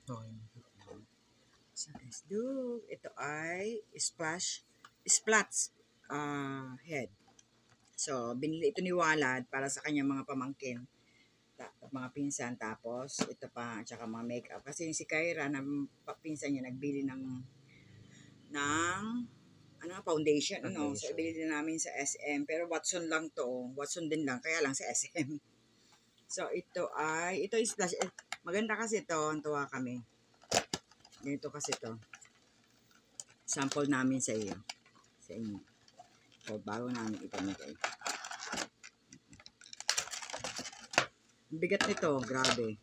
Okay. So guys, look, ito ay Splats head. So, binili ito ni Walad para sa kanyang mga pamangkin, mga pinsan. Tapos, ito pa, tsaka mga makeup. Kasi yung si Kyra, na pinsan niya, nagbili ng foundation. So, ibili din namin sa SM. Pero Watson lang to. Watson din lang, kaya lang sa SM. So, ito is splash. Maganda kasi ito. Ang tuwa kami. Ganito kasi ito. Sample namin sa iyo. Sa inyo. So, bago namin ipamigay. Ang bigat nito, grabe.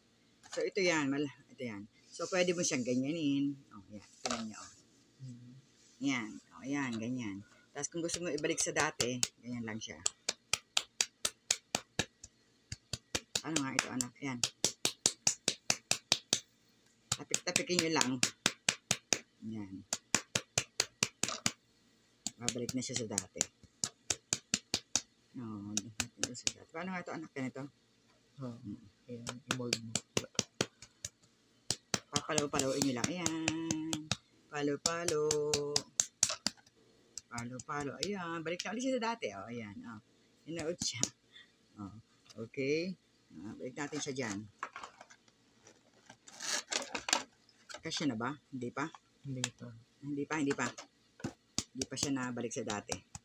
So, ito yan. Ito yan. So, pwede mo siyang ganyanin. Yan. Tignan niyo, Yan. Yan, ganyan. Tapos, kung gusto mo ibalik sa dati, ganyan lang siya. Ano nga ito, anak? Yan. Tapik-tapikin nyo lang. Yan. Babalik na siya sa dati. Paano nga ito, anak? Ganito? Ayan, i-mold mo. Papalo-paloin nyo lang. Ayan. Palo-palo. Palo-palo. Ayan. Balik na ulit siya sa dati. Ayan. Inaot siya. Okay. Balik natin siya dyan. Kasya na ba? Hindi pa? Hindi pa siya nabalik sa dati.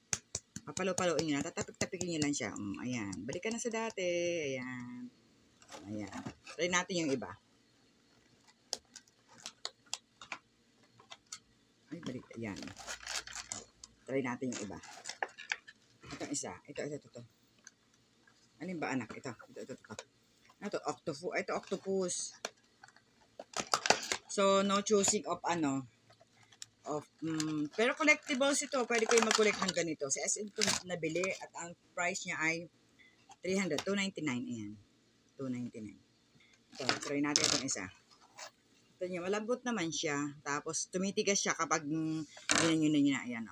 Papalo-paloin nyo lang. Tatapik-tapikin nyo lang siya. Ayan. Balik ka na sa dati. Ayan. Ayan. Try natin yung iba. Ay, balik. Ayan. Try natin yung iba. Itong isa. Ito. Ano ba, anak? Ito. Ano to? Octopus. Ito, octopus. So, no choosing of pero collectibles ito. Pwede kayo mag-collect ng ganito. Sa SM ito nabili at ang price niya ay 299. Ayan. 299. Ito, try natin itong isa. Ito niya, malambot naman siya. Tapos, tumitigas siya kapag ganyan. Ayan,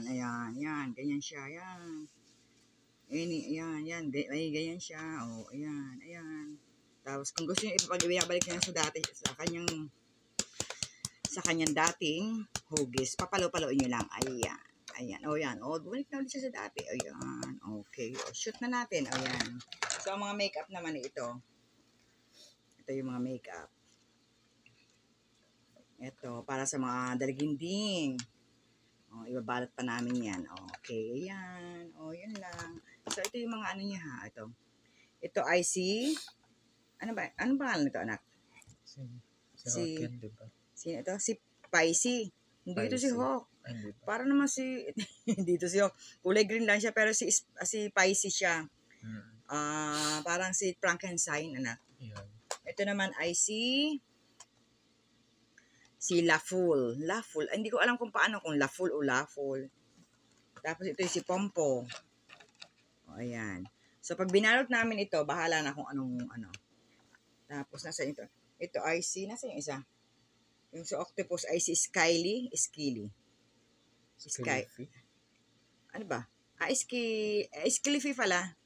Ayan. Ganyan siya. Ayan. Ayan. Ganyan siya. Ayan. Tapos, kung gusto niyo ipabalik niya sa dati, sa kanyang dating hugis, papalo-paloin nyo lang. Ayan. Yan. Bumalik na ulit siya sa dati. Ayan. Okay. Shoot na natin. Ayan. So, ang mga makeup naman ito. Ito yung mga makeup. Ito, para sa mga dalaginding. Ibabalot pa namin yan. Okay. Ayan. Yun lang. So, ito yung mga ano niya ha. Ito ay ano ba? Anong pangalan nito, anak? Si diba? Sino ito? Si Pisces. Hindi ito si Hawk. Para naman dito si Hawk. Kulay green lang siya, pero si Pisces siya. Parang si Frankenstein, anak. Yeah. Ito naman ay si Laful. Hindi ko alam kung Laful o Laful. Tapos ito yung si Pompo. Ayan. So, pag binalot namin ito, bahala na kung anong ano. Tapos, nasa ito? Ito ay nasa yung isa? Yung sa octopus ay si Skilly. Ano ba? Skillfy pala.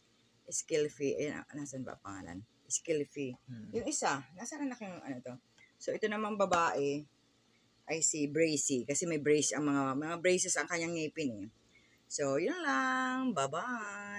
Skillfy. Ayan, nasan ba pangalan? Skillfy. Yung isa, nasaan na yung ano to? So, ito naman babae ay si Bracy. Kasi may brace ang mga braces ang kanyang ngipin eh. So, yun lang. Bye-bye.